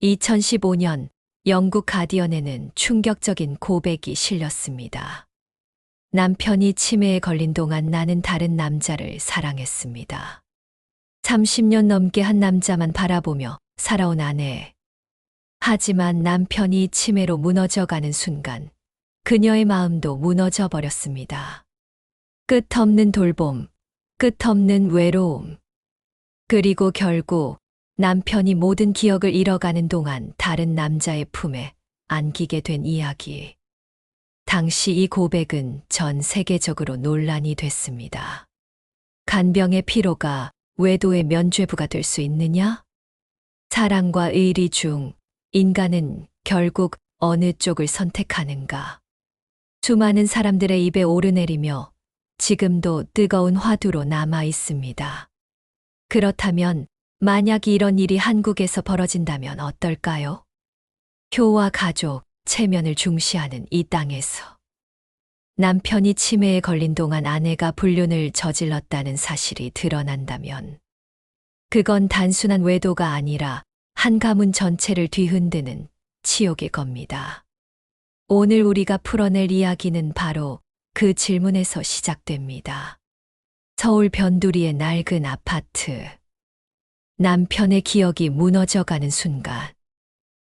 2015년 영국 가디언에는 충격적인 고백이 실렸습니다. 남편이 치매에 걸린 동안 나는 다른 남자를 사랑했습니다. 30년 넘게 한 남자만 바라보며 살아온 아내. 하지만 남편이 치매로 무너져가는 순간 그녀의 마음도 무너져 버렸습니다. 끝없는 돌봄, 끝없는 외로움. 그리고 결국 남편이 모든 기억을 잃어가는 동안 다른 남자의 품에 안기게 된 이야기. 당시 이 고백은 전 세계적으로 논란이 됐습니다. 간병의 피로가 외도의 면죄부가 될 수 있느냐? 사랑과 의리 중 인간은 결국 어느 쪽을 선택하는가? 수많은 사람들의 입에 오르내리며 지금도 뜨거운 화두로 남아 있습니다. 그렇다면 만약 이런 일이 한국에서 벌어진다면 어떨까요? 효와 가족, 체면을 중시하는 이 땅에서 남편이 치매에 걸린 동안 아내가 불륜을 저질렀다는 사실이 드러난다면 그건 단순한 외도가 아니라 한 가문 전체를 뒤흔드는 치욕일 겁니다. 오늘 우리가 풀어낼 이야기는 바로 그 질문에서 시작됩니다. 서울 변두리의 낡은 아파트. 남편의 기억이 무너져가는 순간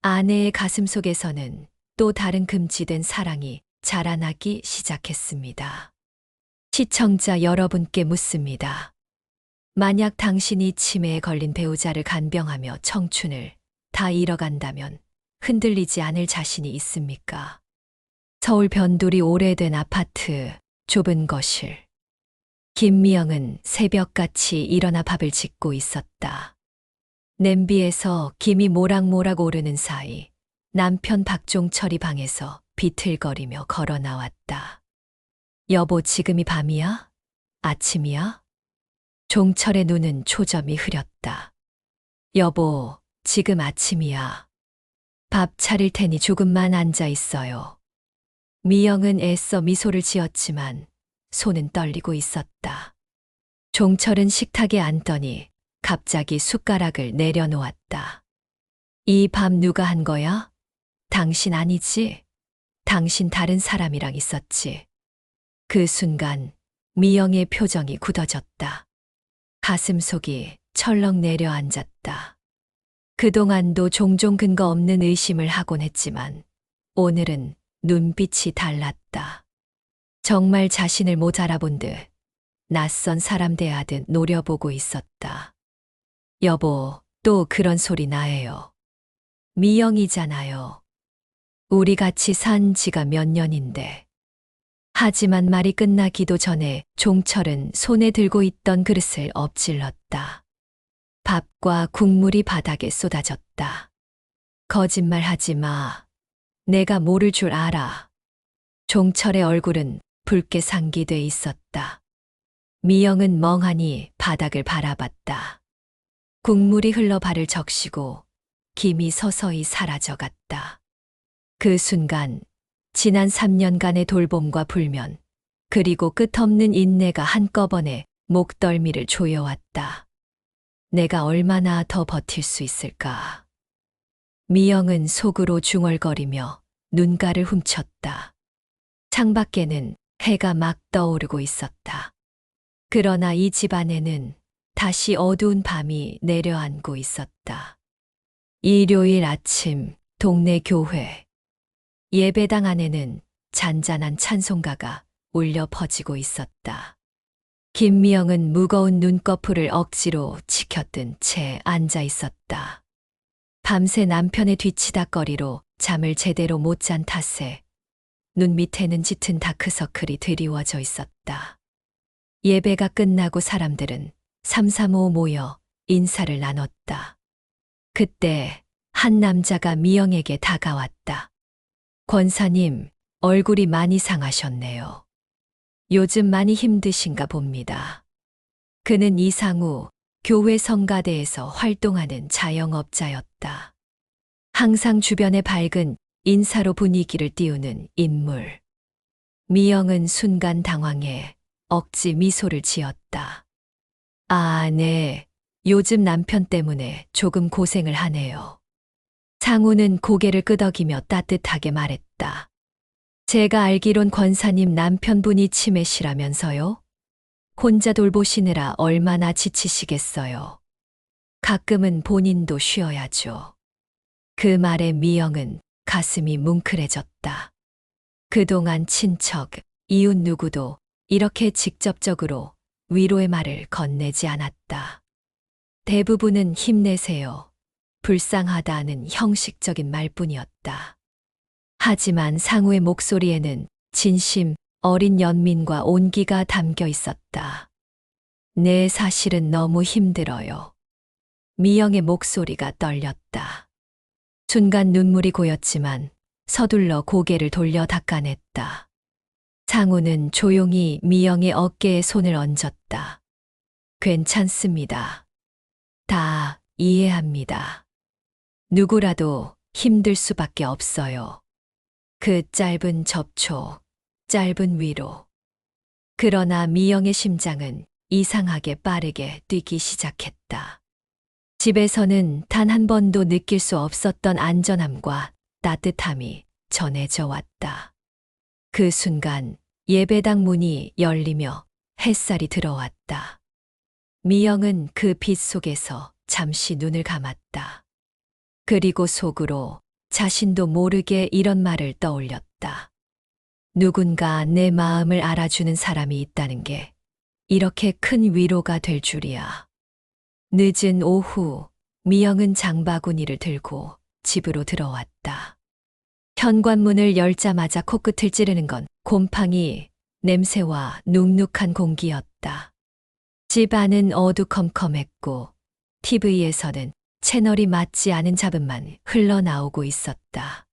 아내의 가슴속에서는 또 다른 금지된 사랑이 자라나기 시작했습니다. 시청자 여러분께 묻습니다. 만약 당신이 치매에 걸린 배우자를 간병하며 청춘을 다 잃어간다면 흔들리지 않을 자신이 있습니까? 서울 변두리 오래된 아파트, 좁은 거실. 김미영은 새벽같이 일어나 밥을 짓고 있었다. 냄비에서 김이 모락모락 오르는 사이 남편 박종철이 방에서 비틀거리며 걸어 나왔다. 여보, 지금이 밤이야? 아침이야? 종철의 눈은 초점이 흐렸다. 여보, 지금 아침이야. 밥 차릴 테니 조금만 앉아 있어요. 미영은 애써 미소를 지었지만 손은 떨리고 있었다. 종철은 식탁에 앉더니 갑자기 숟가락을 내려놓았다. 이 밥 누가 한 거야? 당신 아니지? 당신 다른 사람이랑 있었지. 그 순간 미영의 표정이 굳어졌다. 가슴속이 철렁 내려앉았다. 그동안도 종종 근거 없는 의심을 하곤 했지만 오늘은 눈빛이 달랐다. 정말 자신을 못 알아본 듯 낯선 사람 대하듯 노려보고 있었다. 여보, 또 그런 소리 나예요. 미영이잖아요. 우리 같이 산 지가 몇 년인데. 하지만 말이 끝나기도 전에 종철은 손에 들고 있던 그릇을 엎질렀다. 밥과 국물이 바닥에 쏟아졌다. 거짓말하지 마. 내가 모를 줄 알아. 종철의 얼굴은 붉게 상기돼 있었다. 미영은 멍하니 바닥을 바라봤다. 국물이 흘러 발을 적시고 김이 서서히 사라져갔다. 그 순간 지난 3년간의 돌봄과 불면 그리고 끝없는 인내가 한꺼번에 목덜미를 조여왔다. 내가 얼마나 더 버틸 수 있을까? 미영은 속으로 중얼거리며 눈가를 훔쳤다. 창밖에는 해가 막 떠오르고 있었다. 그러나 이 집 안에는 다시 어두운 밤이 내려앉고 있었다. 일요일 아침 동네 교회. 예배당 안에는 잔잔한 찬송가가 울려 퍼지고 있었다. 김미영은 무거운 눈꺼풀을 억지로 치켜뜬 채 앉아 있었다. 밤새 남편의 뒤치다거리로 잠을 제대로 못 잔 탓에 눈 밑에는 짙은 다크서클이 드리워져 있었다. 예배가 끝나고 사람들은 삼삼오오 모여 인사를 나눴다. 그때 한 남자가 미영에게 다가왔다. 권사님, 얼굴이 많이 상하셨네요. 요즘 많이 힘드신가 봅니다. 그는 이상우 교회 성가대에서 활동하는 자영업자였다. 항상 주변에 밝은 인사로 분위기를 띄우는 인물. 미영은 순간 당황해 억지 미소를 지었다. 아, 네. 요즘 남편 때문에 조금 고생을 하네요. 상우는 고개를 끄덕이며 따뜻하게 말했다. 제가 알기론 권사님 남편분이 치매시라면서요? 혼자 돌보시느라 얼마나 지치시겠어요. 가끔은 본인도 쉬어야죠. 그 말에 미영은 가슴이 뭉클해졌다. 그동안 친척, 이웃 누구도 이렇게 직접적으로 위로의 말을 건네지 않았다. 대부분은 힘내세요. 불쌍하다는 형식적인 말뿐이었다. 하지만 상우의 목소리에는 진심, 어린 연민과 온기가 담겨 있었다. 네, 사실은 너무 힘들어요. 미영의 목소리가 떨렸다. 순간 눈물이 고였지만 서둘러 고개를 돌려 닦아냈다. 상우는 조용히 미영의 어깨에 손을 얹었다. 괜찮습니다. 다 이해합니다. 누구라도 힘들 수밖에 없어요. 그 짧은 접촉, 짧은 위로. 그러나 미영의 심장은 이상하게 빠르게 뛰기 시작했다. 집에서는 단 한 번도 느낄 수 없었던 안전함과 따뜻함이 전해져 왔다. 그 순간 예배당 문이 열리며 햇살이 들어왔다. 미영은 그 빛 속에서 잠시 눈을 감았다. 그리고 속으로 자신도 모르게 이런 말을 떠올렸다. 누군가 내 마음을 알아주는 사람이 있다는 게 이렇게 큰 위로가 될 줄이야. 늦은 오후, 미영은 장바구니를 들고 집으로 들어왔다. 현관문을 열자마자 코끝을 찌르는 건 곰팡이 냄새와 눅눅한 공기였다. 집 안은 어두컴컴했고 TV에서는 채널이 맞지 않은 잡음만 흘러나오고 있었다.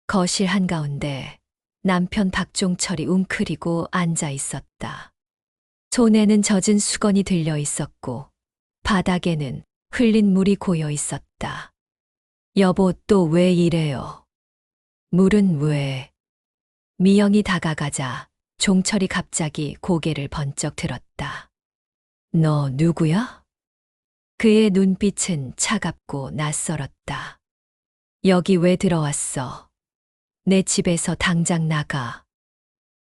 거실 한가운데 남편 박종철이 웅크리고 앉아 있었다. 손에는 젖은 수건이 들려 있었고 바닥에는 흘린 물이 고여 있었다. 여보, 또 왜 이래요? 물은 왜? 미영이 다가가자 종철이 갑자기 고개를 번쩍 들었다. 너 누구야? 그의 눈빛은 차갑고 낯설었다. 여기 왜 들어왔어? 내 집에서 당장 나가.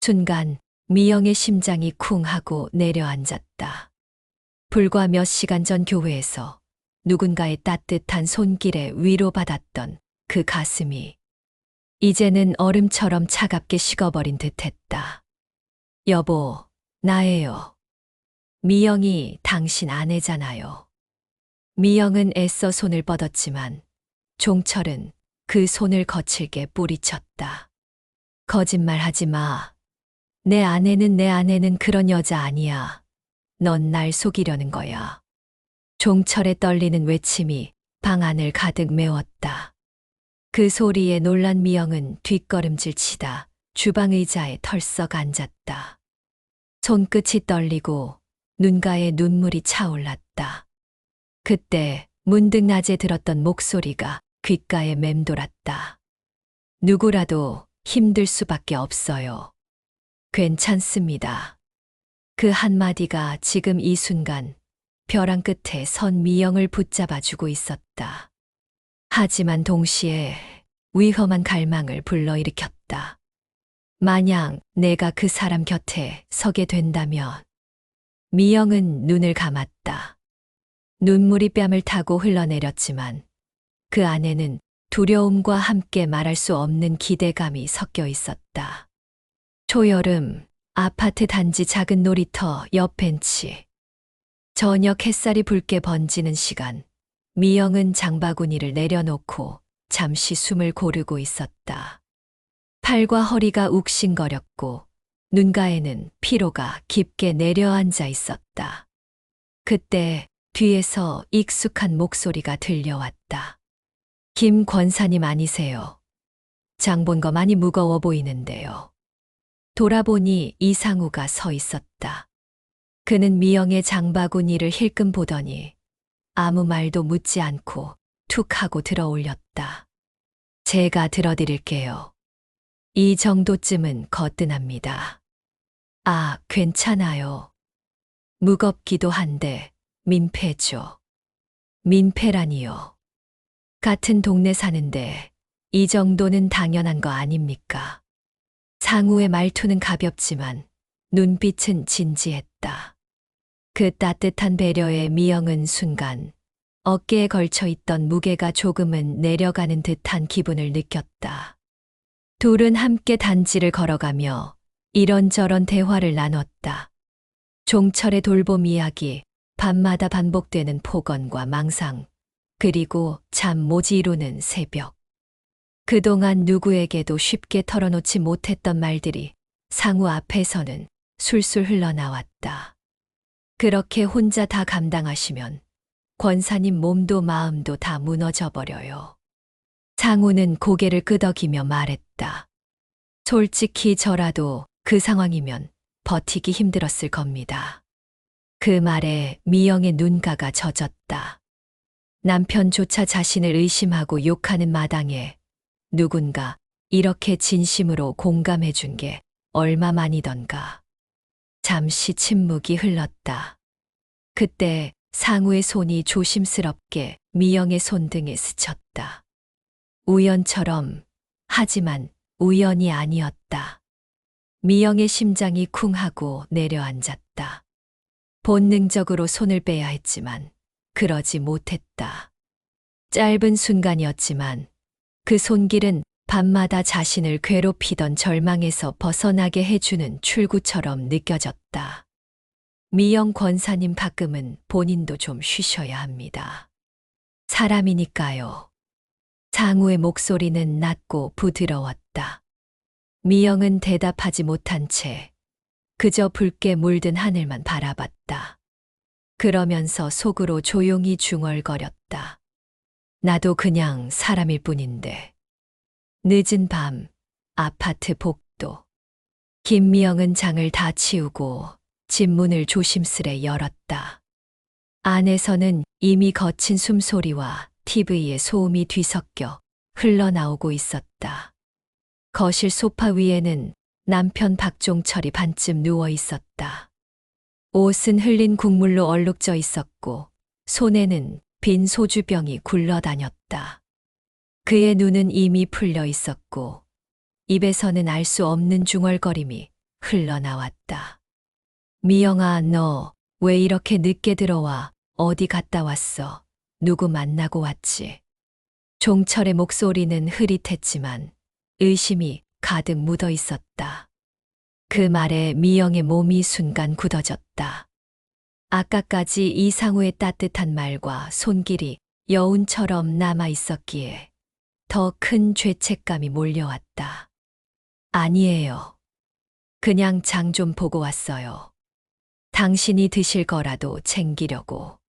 순간 미영의 심장이 쿵 하고 내려앉았다. 불과 몇 시간 전 교회에서 누군가의 따뜻한 손길에 위로받았던 그 가슴이 이제는 얼음처럼 차갑게 식어버린 듯했다. 여보, 나예요. 미영이 당신 아내잖아요. 미영은 애써 손을 뻗었지만 종철은 그 손을 거칠게 뿌리쳤다. 거짓말하지 마. 내 아내는 그런 여자 아니야. 넌 날 속이려는 거야. 종철의 떨리는 외침이 방 안을 가득 메웠다. 그 소리에 놀란 미영은 뒷걸음질 치다 주방 의자에 털썩 앉았다. 손끝이 떨리고 눈가에 눈물이 차올랐다. 그때 문득 낮에 들었던 목소리가 귓가에 맴돌았다. 누구라도 힘들 수밖에 없어요. 괜찮습니다. 그 한마디가 지금 이 순간 벼랑 끝에 선 미영을 붙잡아주고 있었다. 하지만 동시에 위험한 갈망을 불러일으켰다. 만약 내가 그 사람 곁에 서게 된다면. 미영은 눈을 감았다. 눈물이 뺨을 타고 흘러내렸지만 그 안에는 두려움과 함께 말할 수 없는 기대감이 섞여 있었다. 초여름, 아파트 단지 작은 놀이터 옆 벤치. 저녁 햇살이 붉게 번지는 시간, 미영은 장바구니를 내려놓고 잠시 숨을 고르고 있었다. 팔과 허리가 욱신거렸고 눈가에는 피로가 깊게 내려앉아 있었다. 그때 뒤에서 익숙한 목소리가 들려왔다. 김 권사님 아니세요? 장 본 거 많이 무거워 보이는데요. 돌아보니 이상우가 서 있었다. 그는 미영의 장바구니를 힐끔 보더니 아무 말도 묻지 않고 툭 하고 들어올렸다. 제가 들어드릴게요. 이 정도쯤은 거뜬합니다. 아, 괜찮아요. 무겁기도 한데 민폐죠. 민폐라니요. 같은 동네 사는데 이 정도는 당연한 거 아닙니까? 상우의 말투는 가볍지만 눈빛은 진지했다. 그 따뜻한 배려에 미영은 순간 어깨에 걸쳐 있던 무게가 조금은 내려가는 듯한 기분을 느꼈다. 둘은 함께 단지를 걸어가며 이런저런 대화를 나눴다. 종철의 돌봄 이야기, 밤마다 반복되는 폭언과 망상, 그리고 잠 못 이루는 새벽. 그동안 누구에게도 쉽게 털어놓지 못했던 말들이 상우 앞에서는 술술 흘러나왔다. 그렇게 혼자 다 감당하시면 권사님 몸도 마음도 다 무너져 버려요. 상우는 고개를 끄덕이며 말했다. 솔직히 저라도 그 상황이면 버티기 힘들었을 겁니다. 그 말에 미영의 눈가가 젖었다. 남편조차 자신을 의심하고 욕하는 마당에 누군가 이렇게 진심으로 공감해 준 게 얼마만이던가. 잠시 침묵이 흘렀다. 그때 상우의 손이 조심스럽게 미영의 손등에 스쳤다. 우연처럼, 하지만 우연이 아니었다. 미영의 심장이 쿵 하고 내려앉았다. 본능적으로 손을 빼야 했지만 그러지 못했다. 짧은 순간이었지만 그 손길은 밤마다 자신을 괴롭히던 절망에서 벗어나게 해주는 출구처럼 느껴졌다. 미영 권사님 가끔은 본인도 좀 쉬셔야 합니다. 사람이니까요. 상우의 목소리는 낮고 부드러웠다. 미영은 대답하지 못한 채 그저 붉게 물든 하늘만 바라봤다. 그러면서 속으로 조용히 중얼거렸다. 나도 그냥 사람일 뿐인데. 늦은 밤, 아파트 복도. 김미영은 장을 다 치우고 집 문을 조심스레 열었다. 안에서는 이미 거친 숨소리와 TV의 소음이 뒤섞여 흘러나오고 있었다. 거실 소파 위에는 남편 박종철이 반쯤 누워 있었다. 옷은 흘린 국물로 얼룩져 있었고 손에는 빈 소주병이 굴러다녔다. 그의 눈은 이미 풀려 있었고 입에서는 알 수 없는 중얼거림이 흘러나왔다. 미영아, 너 왜 이렇게 늦게 들어와? 어디 갔다 왔어? 누구 만나고 왔지? 종철의 목소리는 흐릿했지만 의심이 가득 묻어 있었다. 그 말에 미영의 몸이 순간 굳어졌다. 아까까지 이상우의 따뜻한 말과 손길이 여운처럼 남아 있었기에 더 큰 죄책감이 몰려왔다. 아니에요. 그냥 장 좀 보고 왔어요. 당신이 드실 거라도 챙기려고.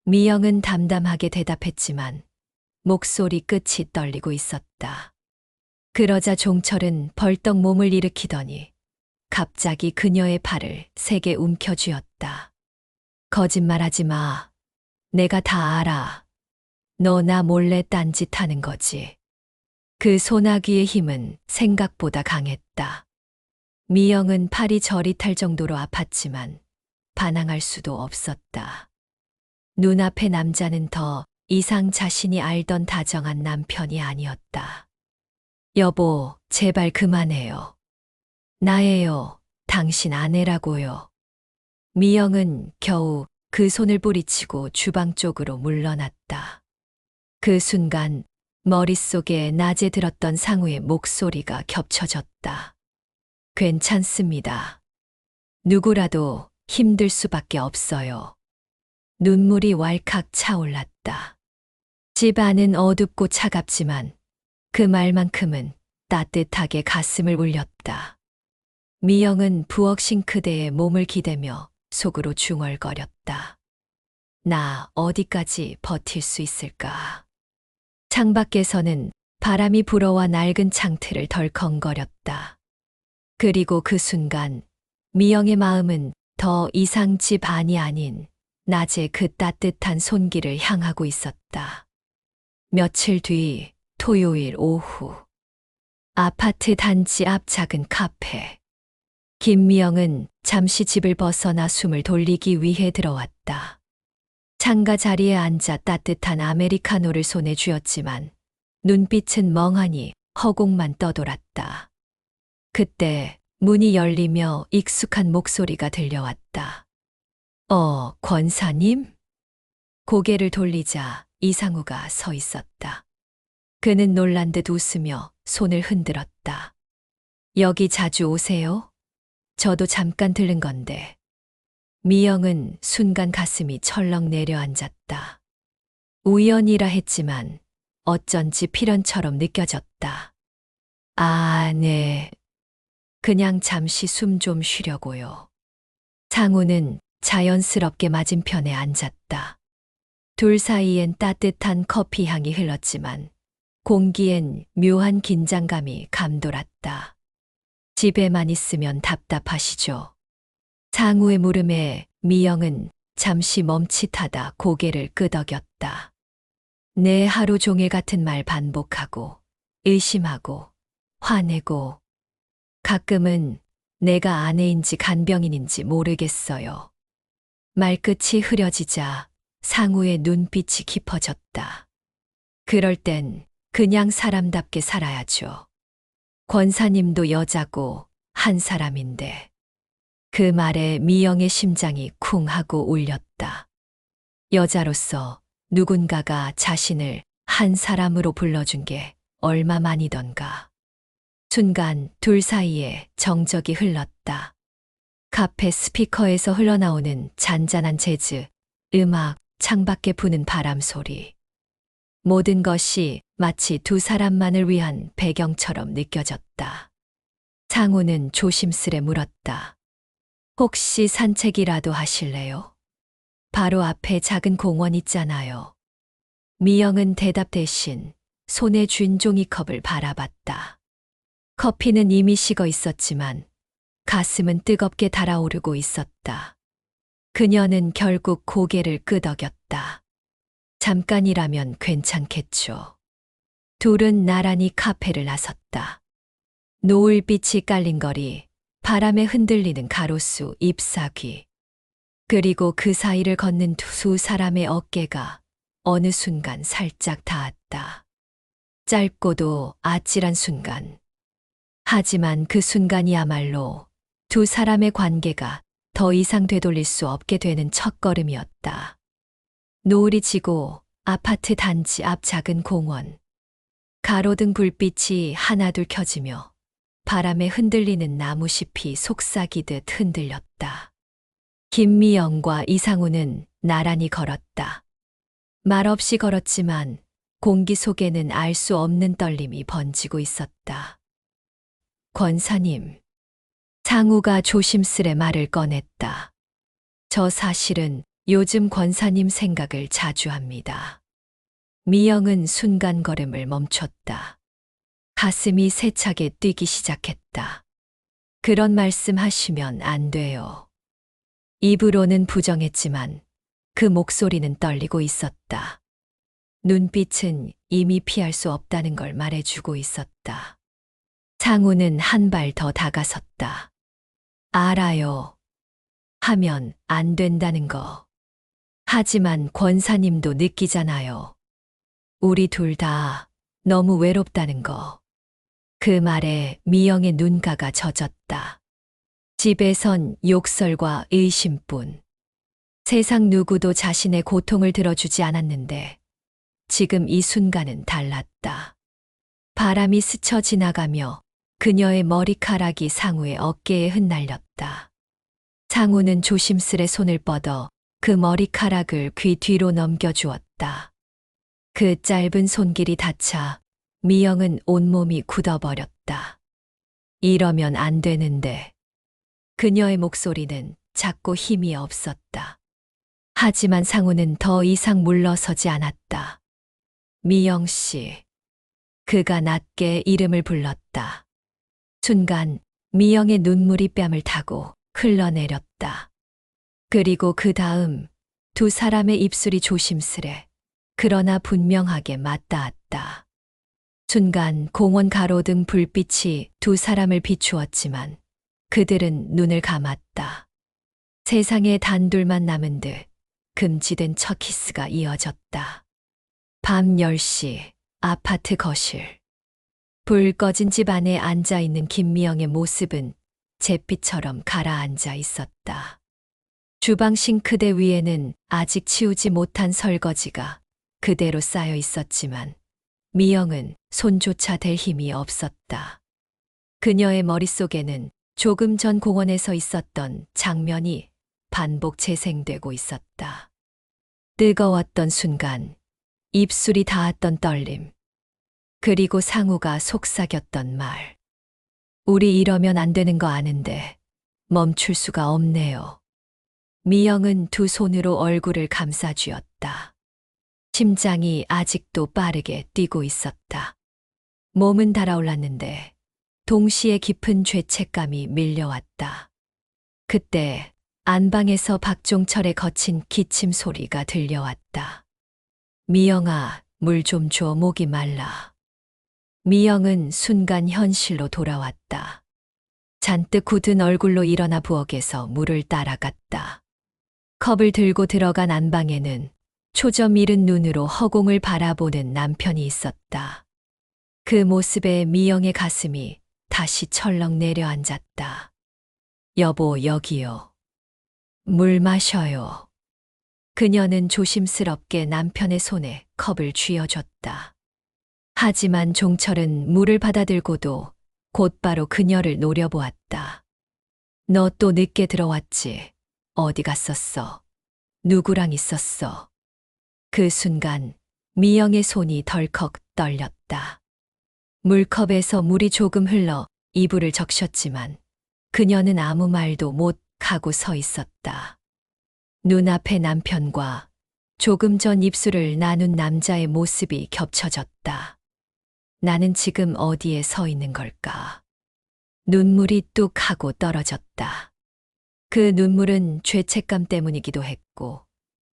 미영은 담담하게 대답했지만 목소리 끝이 떨리고 있었다. 그러자 종철은 벌떡 몸을 일으키더니 갑자기 그녀의 팔을 세게 움켜쥐었다. 거짓말하지 마. 내가 다 알아. 너 나 몰래 딴짓하는 거지. 그 소나기의 힘은 생각보다 강했다. 미영은 팔이 저릿할 정도로 아팠지만 반항할 수도 없었다. 눈앞의 남자는 더 이상 자신이 알던 다정한 남편이 아니었다. 여보, 제발 그만해요. 나예요. 당신 아내라고요. 미영은 겨우 그 손을 뿌리치고 주방 쪽으로 물러났다. 그 순간 머릿속에 낮에 들었던 상우의 목소리가 겹쳐졌다. 괜찮습니다. 누구라도 힘들 수밖에 없어요. 눈물이 왈칵 차올랐다. 집 안은 어둡고 차갑지만 그 말만큼은 따뜻하게 가슴을 울렸다. 미영은 부엌 싱크대에 몸을 기대며 속으로 중얼거렸다. 나 어디까지 버틸 수 있을까? 창밖에서는 바람이 불어와 낡은 창틀을 덜컹거렸다. 그리고 그 순간 미영의 마음은 더 이상 집 안이 아닌 낮의 그 따뜻한 손길을 향하고 있었다. 며칠 뒤 토요일 오후 아파트 단지 앞 작은 카페. 김미영은 잠시 집을 벗어나 숨을 돌리기 위해 들어왔다. 창가 자리에 앉아 따뜻한 아메리카노를 손에 쥐었지만 눈빛은 멍하니 허공만 떠돌았다. 그때 문이 열리며 익숙한 목소리가 들려왔다. 권사님? 고개를 돌리자 이상우가 서 있었다. 그는 놀란 듯 웃으며 손을 흔들었다. 여기 자주 오세요? 저도 잠깐 들른 건데. 미영은 순간 가슴이 철렁 내려앉았다. 우연이라 했지만 어쩐지 필연처럼 느껴졌다. 아, 네. 그냥 잠시 숨 좀 쉬려고요. 상우는 자연스럽게 맞은편에 앉았다. 둘 사이엔 따뜻한 커피 향이 흘렀지만 공기엔 묘한 긴장감이 감돌았다. 집에만 있으면 답답하시죠? 상우의 물음에 미영은 잠시 멈칫하다 고개를 끄덕였다. 내 하루 종일 같은 말 반복하고 의심하고 화내고 가끔은 내가 아내인지 간병인인지 모르겠어요. 말끝이 흐려지자 상우의 눈빛이 깊어졌다. 그럴 땐 그냥 사람답게 살아야죠. 권사님도 여자고 한 사람인데. 그 말에 미영의 심장이 쿵 하고 울렸다. 여자로서 누군가가 자신을 한 사람으로 불러준 게 얼마만이던가. 순간 둘 사이에 정적이 흘렀다. 카페 스피커에서 흘러나오는 잔잔한 재즈, 음악, 창밖에 부는 바람 소리. 모든 것이 마치 두 사람만을 위한 배경처럼 느껴졌다. 상우는 조심스레 물었다. 혹시 산책이라도 하실래요? 바로 앞에 작은 공원 있잖아요. 미영은 대답 대신 손에 쥔 종이컵을 바라봤다. 커피는 이미 식어 있었지만 가슴은 뜨겁게 달아오르고 있었다. 그녀는 결국 고개를 끄덕였다. 잠깐이라면 괜찮겠죠. 둘은 나란히 카페를 나섰다. 노을빛이 깔린 거리, 바람에 흔들리는 가로수 잎사귀. 그리고 그 사이를 걷는 두 사람의 어깨가 어느 순간 살짝 닿았다. 짧고도 아찔한 순간. 하지만 그 순간이야말로 두 사람의 관계가 더 이상 되돌릴 수 없게 되는 첫걸음이었다. 노을이 지고 아파트 단지 앞 작은 공원. 가로등 불빛이 하나둘 켜지며 바람에 흔들리는 나무잎이 속삭이듯 흔들렸다. 김미영과 이상우는 나란히 걸었다. 말없이 걸었지만 공기 속에는 알 수 없는 떨림이 번지고 있었다. 권사님. 상우가 조심스레 말을 꺼냈다. 저 사실은 요즘 권사님 생각을 자주 합니다. 미영은 순간 걸음을 멈췄다. 가슴이 세차게 뛰기 시작했다. 그런 말씀 하시면 안 돼요. 입으로는 부정했지만 그 목소리는 떨리고 있었다. 눈빛은 이미 피할 수 없다는 걸 말해주고 있었다. 상우는 한 발 더 다가섰다. 알아요. 하면 안 된다는 거. 하지만 권사님도 느끼잖아요. 우리 둘 다 너무 외롭다는 거. 그 말에 미영의 눈가가 젖었다. 집에선 욕설과 의심뿐. 세상 누구도 자신의 고통을 들어주지 않았는데 지금 이 순간은 달랐다. 바람이 스쳐 지나가며 그녀의 머리카락이 상우의 어깨에 흩날렸다. 상우는 조심스레 손을 뻗어 그 머리카락을 귀 뒤로 넘겨주었다. 그 짧은 손길이 닿자 미영은 온몸이 굳어버렸다. 이러면 안 되는데. 그녀의 목소리는 작고 힘이 없었다. 하지만 상우는 더 이상 물러서지 않았다. 미영 씨. 그가 낮게 이름을 불렀다. 순간 미영의 눈물이 뺨을 타고 흘러내렸다. 그리고 그 다음 두 사람의 입술이 조심스레 그러나 분명하게 맞닿았다. 순간 공원 가로등 불빛이 두 사람을 비추었지만 그들은 눈을 감았다. 세상에 단둘만 남은 듯 금지된 첫 키스가 이어졌다. 밤 10시 아파트 거실. 불 꺼진 집 안에 앉아 있는 김미영의 모습은 잿빛처럼 가라앉아 있었다. 주방 싱크대 위에는 아직 치우지 못한 설거지가 그대로 쌓여 있었지만 미영은 손조차 댈 힘이 없었다. 그녀의 머릿속에는 조금 전 공원에서 있었던 장면이 반복 재생되고 있었다. 뜨거웠던 순간, 입술이 닿았던 떨림, 그리고 상우가 속삭였던 말. 우리 이러면 안 되는 거 아는데 멈출 수가 없네요. 미영은 두 손으로 얼굴을 감싸쥐었다. 심장이 아직도 빠르게 뛰고 있었다. 몸은 달아올랐는데 동시에 깊은 죄책감이 밀려왔다. 그때 안방에서 박종철의 거친 기침 소리가 들려왔다. 미영아, 물 좀 줘, 목이 말라. 미영은 순간 현실로 돌아왔다. 잔뜩 굳은 얼굴로 일어나 부엌에서 물을 따라갔다. 컵을 들고 들어간 안방에는 초점 잃은 눈으로 허공을 바라보는 남편이 있었다. 그 모습에 미영의 가슴이 다시 철렁 내려앉았다. 여보, 여기요. 물 마셔요. 그녀는 조심스럽게 남편의 손에 컵을 쥐어줬다. 하지만 종철은 물을 받아들고도 곧바로 그녀를 노려보았다. 너 또 늦게 들어왔지? 어디 갔었어? 누구랑 있었어? 그 순간 미영의 손이 덜컥 떨렸다. 물컵에서 물이 조금 흘러 이불을 적셨지만 그녀는 아무 말도 못 하고 서 있었다. 눈앞에 남편과 조금 전 입술을 나눈 남자의 모습이 겹쳐졌다. 나는 지금 어디에 서 있는 걸까? 눈물이 뚝 하고 떨어졌다. 그 눈물은 죄책감 때문이기도 했고,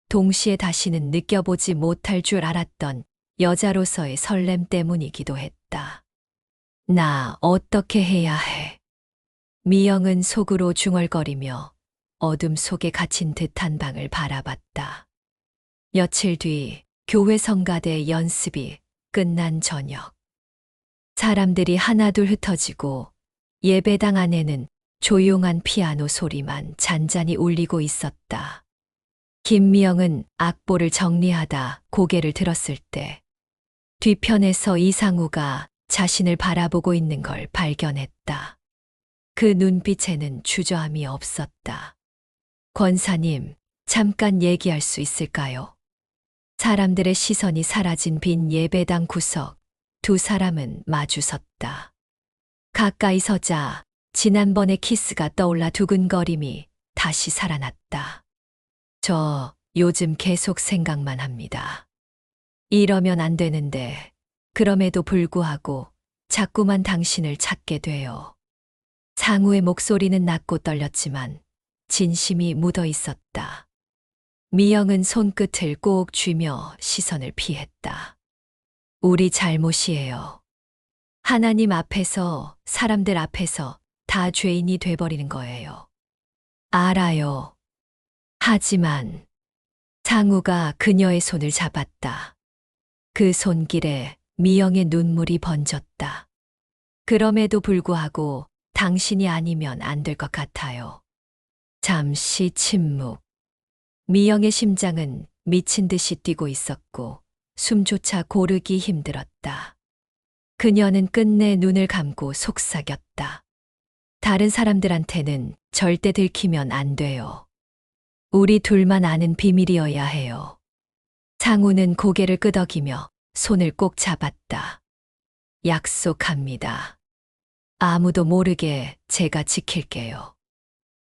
동시에 다시는 느껴보지 못할 줄 알았던 여자로서의 설렘 때문이기도 했다. 나 어떻게 해야 해? 미영은 속으로 중얼거리며 어둠 속에 갇힌 듯한 방을 바라봤다. 며칠 뒤 교회 성가대 연습이 끝난 저녁. 사람들이 하나둘 흩어지고 예배당 안에는 조용한 피아노 소리만 잔잔히 울리고 있었다. 김미영은 악보를 정리하다 고개를 들었을 때 뒤편에서 이상우가 자신을 바라보고 있는 걸 발견했다. 그 눈빛에는 주저함이 없었다. 권사님, 잠깐 얘기할 수 있을까요? 사람들의 시선이 사라진 빈 예배당 구석, 두 사람은 마주섰다. 가까이 서자 지난번의 키스가 떠올라 두근거림이 다시 살아났다. 저 요즘 계속 생각만 합니다. 이러면 안 되는데 그럼에도 불구하고 자꾸만 당신을 찾게 돼요. 상우의 목소리는 낮고 떨렸지만 진심이 묻어 있었다. 미영은 손끝을 꼭 쥐며 시선을 피했다. 우리 잘못이에요. 하나님 앞에서, 사람들 앞에서 다 죄인이 돼버리는 거예요. 알아요. 하지만 상우가 그녀의 손을 잡았다. 그 손길에 미영의 눈물이 번졌다. 그럼에도 불구하고 당신이 아니면 안 될 것 같아요. 잠시 침묵. 미영의 심장은 미친 듯이 뛰고 있었고 숨조차 고르기 힘들었다. 그녀는 끝내 눈을 감고 속삭였다. 다른 사람들한테는 절대 들키면 안 돼요. 우리 둘만 아는 비밀이어야 해요. 상우는 고개를 끄덕이며 손을 꼭 잡았다. 약속합니다. 아무도 모르게 제가 지킬게요.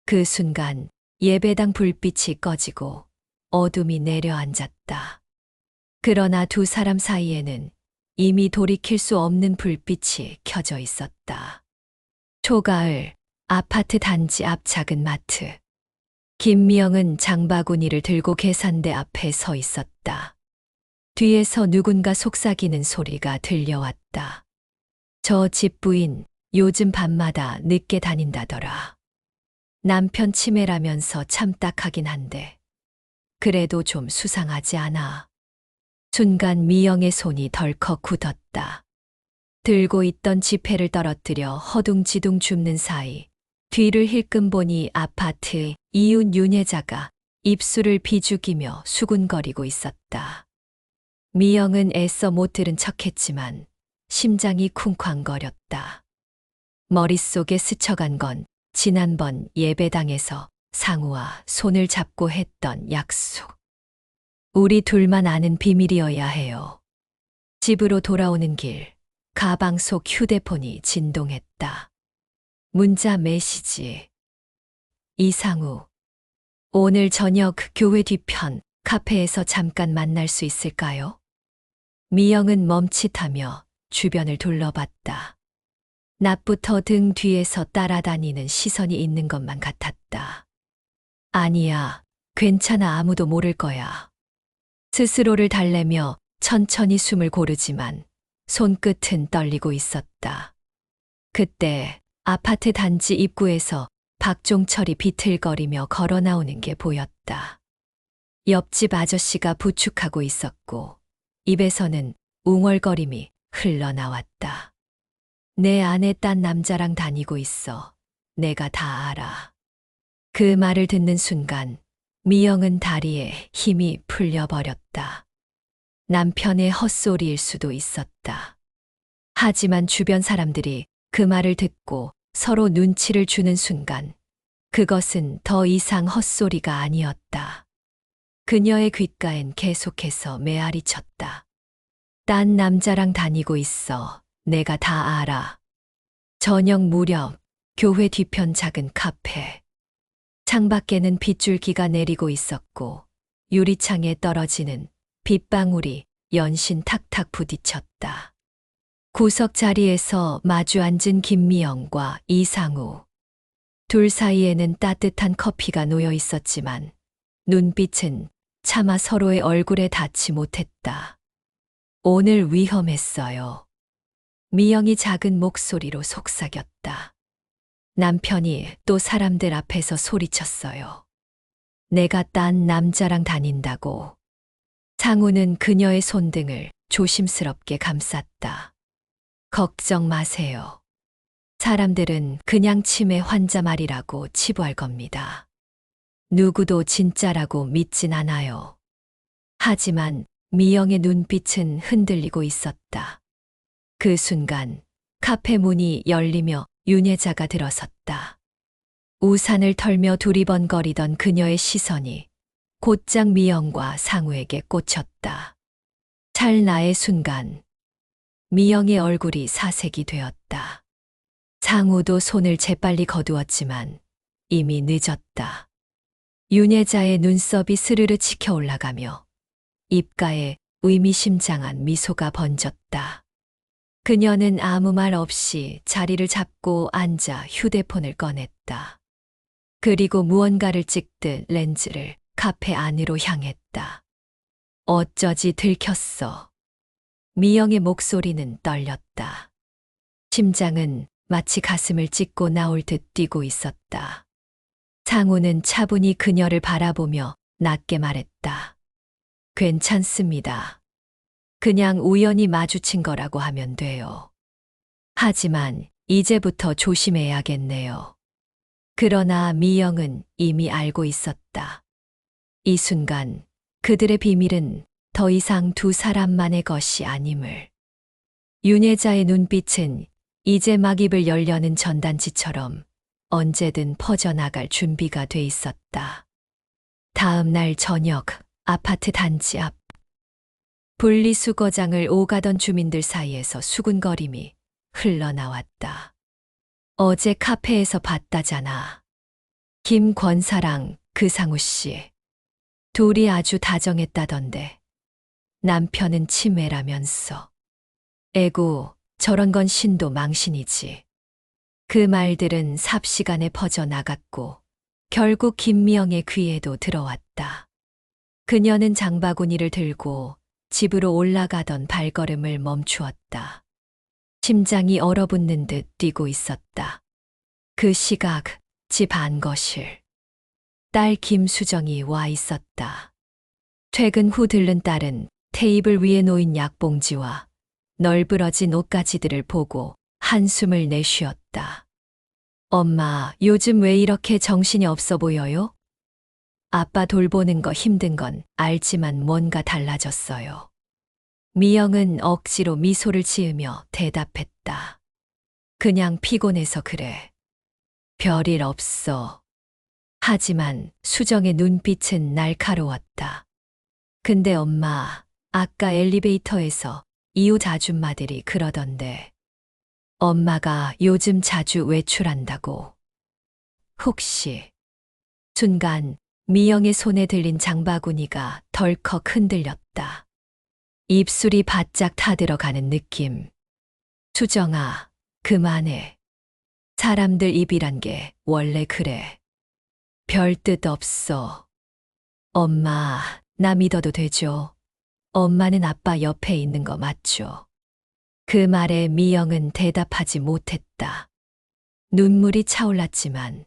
그 순간 예배당 불빛이 꺼지고 어둠이 내려앉았다. 그러나 두 사람 사이에는 이미 돌이킬 수 없는 불빛이 켜져 있었다. 초가을, 아파트 단지 앞 작은 마트. 김미영은 장바구니를 들고 계산대 앞에 서 있었다. 뒤에서 누군가 속삭이는 소리가 들려왔다. 저 집부인 요즘 밤마다 늦게 다닌다더라. 남편 치매라면서 참 딱하긴 한데 그래도 좀 수상하지 않아. 순간 미영의 손이 덜컥 굳었다. 들고 있던 지폐를 떨어뜨려 허둥지둥 줍는 사이 뒤를 힐끔 보니 아파트 이웃 윤혜자가 입술을 비죽이며 수군거리고 있었다. 미영은 애써 못 들은 척했지만 심장이 쿵쾅거렸다. 머릿속에 스쳐간 건 지난번 예배당에서 상우와 손을 잡고 했던 약속. 우리 둘만 아는 비밀이어야 해요. 집으로 돌아오는 길, 가방 속 휴대폰이 진동했다. 문자 메시지. 이상우. 오늘 저녁 교회 뒤편 카페에서 잠깐 만날 수 있을까요? 미영은 멈칫하며 주변을 둘러봤다. 낮부터 등 뒤에서 따라다니는 시선이 있는 것만 같았다. 아니야, 괜찮아, 아무도 모를 거야. 스스로를 달래며 천천히 숨을 고르지만 손끝은 떨리고 있었다. 그때 아파트 단지 입구에서 박종철이 비틀거리며 걸어 나오는 게 보였다. 옆집 아저씨가 부축하고 있었고 입에서는 웅얼거림이 흘러나왔다. 내 안에 딴 남자랑 다니고 있어. 내가 다 알아. 그 말을 듣는 순간 미영은 다리에 힘이 풀려버렸다. 남편의 헛소리일 수도 있었다. 하지만 주변 사람들이 그 말을 듣고 서로 눈치를 주는 순간 그것은 더 이상 헛소리가 아니었다. 그녀의 귓가엔 계속해서 메아리 쳤다. 딴 남자랑 다니고 있어. 내가 다 알아. 저녁 무렵 교회 뒤편 작은 카페. 창밖에는 빗줄기가 내리고 있었고 유리창에 떨어지는 빗방울이 연신 탁탁 부딪혔다. 구석 자리에서 마주 앉은 김미영과 이상우. 둘 사이에는 따뜻한 커피가 놓여 있었지만 눈빛은 차마 서로의 얼굴에 닿지 못했다. 오늘 위험했어요. 미영이 작은 목소리로 속삭였다. 남편이 또 사람들 앞에서 소리쳤어요. 내가 딴 남자랑 다닌다고. 상우는 그녀의 손등을 조심스럽게 감쌌다. 걱정 마세요. 사람들은 그냥 치매 환자 말이라고 치부할 겁니다. 누구도 진짜라고 믿진 않아요. 하지만 미영의 눈빛은 흔들리고 있었다. 그 순간 카페 문이 열리며 윤혜자가 들어섰다. 우산을 털며 두리번거리던 그녀의 시선이 곧장 미영과 상우에게 꽂혔다. 찰나의 순간 미영의 얼굴이 사색이 되었다. 상우도 손을 재빨리 거두었지만 이미 늦었다. 윤혜자의 눈썹이 스르르 치켜 올라가며 입가에 의미심장한 미소가 번졌다. 그녀는 아무 말 없이 자리를 잡고 앉아 휴대폰을 꺼냈다. 그리고 무언가를 찍듯 렌즈를 카페 안으로 향했다. 어쩌지 들켰어. 미영의 목소리는 떨렸다. 심장은 마치 가슴을 찢고 나올 듯 뛰고 있었다. 상우는 차분히 그녀를 바라보며 낮게 말했다. 괜찮습니다. 그냥 우연히 마주친 거라고 하면 돼요. 하지만 이제부터 조심해야겠네요. 그러나 미영은 이미 알고 있었다. 이 순간 그들의 비밀은 더 이상 두 사람만의 것이 아님을. 윤혜자의 눈빛은 이제 막 입을 열려는 전단지처럼 언제든 퍼져나갈 준비가 돼 있었다. 다음 날 저녁 아파트 단지 앞. 분리수거장을 오가던 주민들 사이에서 수군거림이 흘러나왔다. 어제 카페에서 봤다잖아. 김권사랑 그 상우 씨. 둘이 아주 다정했다던데. 남편은 치매라면서. 에고, 저런 건 신도 망신이지. 그 말들은 삽시간에 퍼져나갔고 결국 김미영의 귀에도 들어왔다. 그녀는 장바구니를 들고 집으로 올라가던 발걸음을 멈추었다. 심장이 얼어붙는 듯 뛰고 있었다. 그 시각 집 안거실. 딸 김수정이 와 있었다. 퇴근 후 들른 딸은 테이블 위에 놓인 약봉지와 널브러진 옷가지들을 보고 한숨을 내쉬었다. 엄마, 요즘 왜 이렇게 정신이 없어 보여요? 아빠 돌보는 거 힘든 건 알지만 뭔가 달라졌어요. 미영은 억지로 미소를 지으며 대답했다. 그냥 피곤해서 그래. 별일 없어. 하지만 수정의 눈빛은 날카로웠다. 근데 엄마, 아까 엘리베이터에서 이웃 아줌마들이 그러던데. 엄마가 요즘 자주 외출한다고. 혹시. 순간 미영의 손에 들린 장바구니가 덜컥 흔들렸다. 입술이 바짝 타들어가는 느낌. 수정아, 그만해. 사람들 입이란 게 원래 그래. 별 뜻 없어. 엄마, 나 믿어도 되죠? 엄마는 아빠 옆에 있는 거 맞죠? 그 말에 미영은 대답하지 못했다. 눈물이 차올랐지만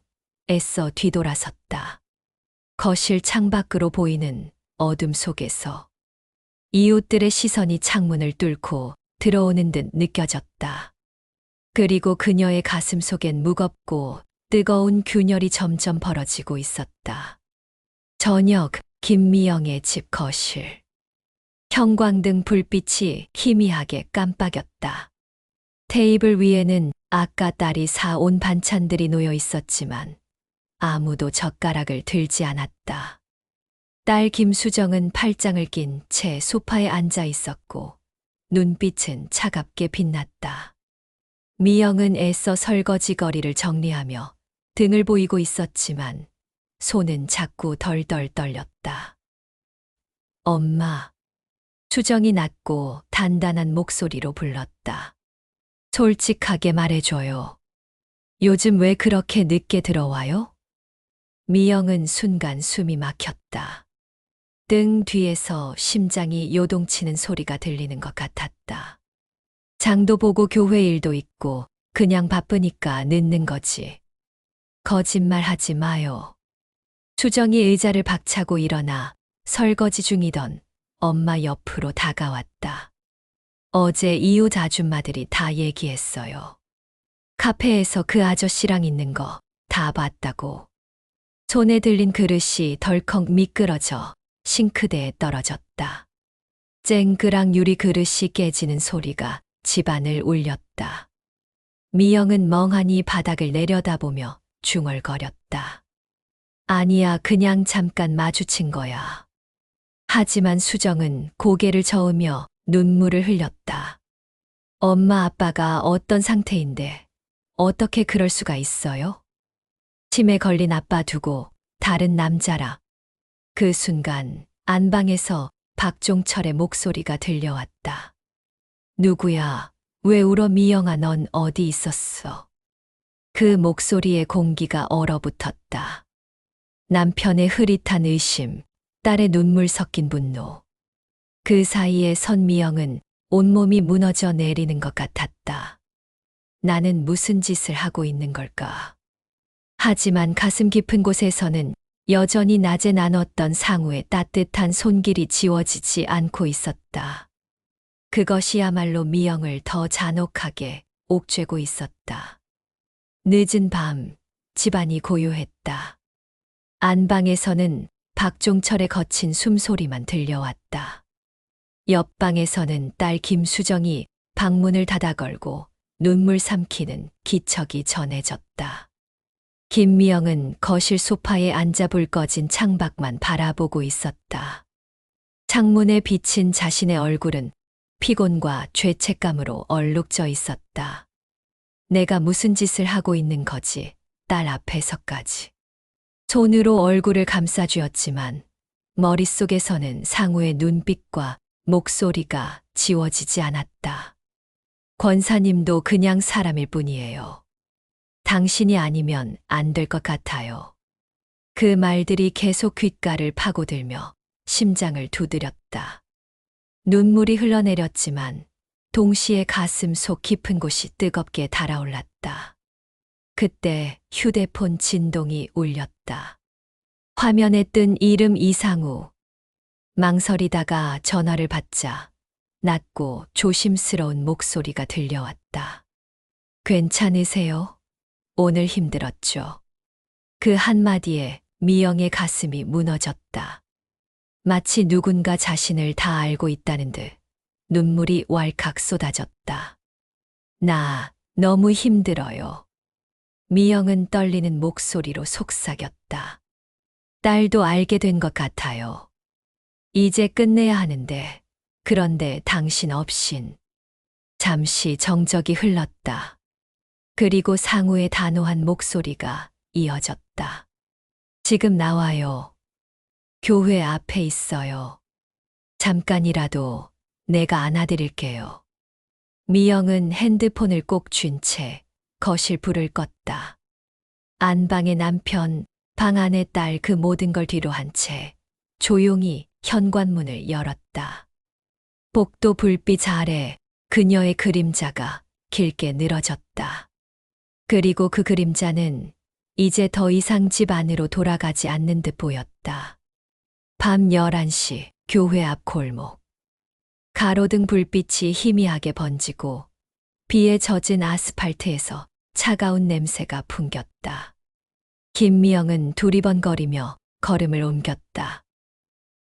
애써 뒤돌아섰다. 거실 창밖으로 보이는 어둠 속에서 이웃들의 시선이 창문을 뚫고 들어오는 듯 느껴졌다. 그리고 그녀의 가슴 속엔 무겁고 뜨거운 균열이 점점 벌어지고 있었다. 저녁, 김미영의 집 거실. 형광등 불빛이 희미하게 깜빡였다. 테이블 위에는 아까 딸이 사온 반찬들이 놓여 있었지만 아무도 젓가락을 들지 않았다. 딸 김수정은 팔짱을 낀 채 소파에 앉아 있었고 눈빛은 차갑게 빛났다. 미영은 애써 설거지 거리를 정리하며 등을 보이고 있었지만 손은 자꾸 덜덜 떨렸다. 엄마. 수정이 낮고 단단한 목소리로 불렀다. 솔직하게 말해줘요. 요즘 왜 그렇게 늦게 들어와요? 미영은 순간 숨이 막혔다. 등 뒤에서 심장이 요동치는 소리가 들리는 것 같았다. 장도 보고 교회 일도 있고 그냥 바쁘니까 늦는 거지. 거짓말 하지 마요. 수정이 의자를 박차고 일어나 설거지 중이던 엄마 옆으로 다가왔다. 어제 이웃 아줌마들이 다 얘기했어요. 카페에서 그 아저씨랑 있는 거 다 봤다고. 손에 들린 그릇이 덜컥 미끄러져 싱크대에 떨어졌다. 쨍그랑 유리 그릇이 깨지는 소리가 집안을 울렸다. 미영은 멍하니 바닥을 내려다보며 중얼거렸다. 아니야, 그냥 잠깐 마주친 거야. 하지만 수정은 고개를 저으며 눈물을 흘렸다. 엄마 아빠가 어떤 상태인데 어떻게 그럴 수가 있어요? 치매 걸린 아빠 두고 다른 남자라. 그 순간 안방에서 박종철의 목소리가 들려왔다. 누구야? 왜 울어 미영아, 넌 어디 있었어? 그 목소리에 공기가 얼어붙었다. 남편의 흐릿한 의심, 딸의 눈물 섞인 분노. 그 사이에 선미영은 온몸이 무너져 내리는 것 같았다. 나는 무슨 짓을 하고 있는 걸까? 하지만 가슴 깊은 곳에서는 여전히 낮에 나눴던 상우의 따뜻한 손길이 지워지지 않고 있었다. 그것이야말로 미영을 더 잔혹하게 옥죄고 있었다. 늦은 밤, 집안이 고요했다. 안방에서는 박종철의 거친 숨소리만 들려왔다. 옆방에서는 딸 김수정이 방문을 닫아 걸고 눈물 삼키는 기척이 전해졌다. 김미영은 거실 소파에 앉아 불 꺼진 창밖만 바라보고 있었다. 창문에 비친 자신의 얼굴은 피곤과 죄책감으로 얼룩져 있었다. 내가 무슨 짓을 하고 있는 거지, 딸 앞에서까지. 손으로 얼굴을 감싸쥐었지만 머릿속에서는 상우의 눈빛과 목소리가 지워지지 않았다. 권사님도 그냥 사람일 뿐이에요. 당신이 아니면 안 될 것 같아요. 그 말들이 계속 귓가를 파고들며 심장을 두드렸다. 눈물이 흘러내렸지만 동시에 가슴 속 깊은 곳이 뜨겁게 달아올랐다. 그때 휴대폰 진동이 울렸다. 화면에 뜬 이름 이상우. 망설이다가 전화를 받자 낮고 조심스러운 목소리가 들려왔다. 괜찮으세요? 오늘 힘들었죠. 그 한마디에 미영의 가슴이 무너졌다. 마치 누군가 자신을 다 알고 있다는 듯 눈물이 왈칵 쏟아졌다. 나 너무 힘들어요. 미영은 떨리는 목소리로 속삭였다. 딸도 알게 된 것 같아요. 이제 끝내야 하는데, 그런데 당신 없인. 잠시 정적이 흘렀다. 그리고 상우의 단호한 목소리가 이어졌다. 지금 나와요. 교회 앞에 있어요. 잠깐이라도 내가 안아드릴게요. 미영은 핸드폰을 꼭 쥔 채 거실 불을 껐다. 안방의 남편, 방 안의 딸 그 모든 걸 뒤로 한 채 조용히 현관문을 열었다. 복도 불빛 아래 그녀의 그림자가 길게 늘어졌다. 그리고 그 그림자는 이제 더 이상 집 안으로 돌아가지 않는 듯 보였다. 밤 11시 교회 앞 골목. 가로등 불빛이 희미하게 번지고 비에 젖은 아스팔트에서 차가운 냄새가 풍겼다. 김미영은 두리번거리며 걸음을 옮겼다.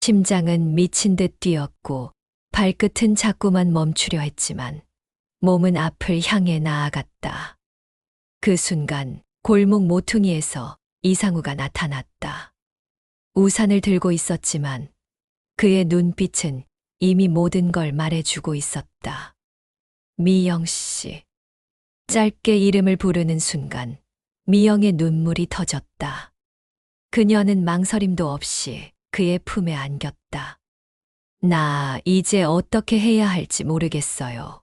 심장은 미친 듯 뛰었고 발끝은 자꾸만 멈추려 했지만 몸은 앞을 향해 나아갔다. 그 순간 골목 모퉁이에서 이상우가 나타났다. 우산을 들고 있었지만 그의 눈빛은 이미 모든 걸 말해주고 있었다. 미영 씨. 짧게 이름을 부르는 순간 미영의 눈물이 터졌다. 그녀는 망설임도 없이 그의 품에 안겼다. 나 이제 어떻게 해야 할지 모르겠어요.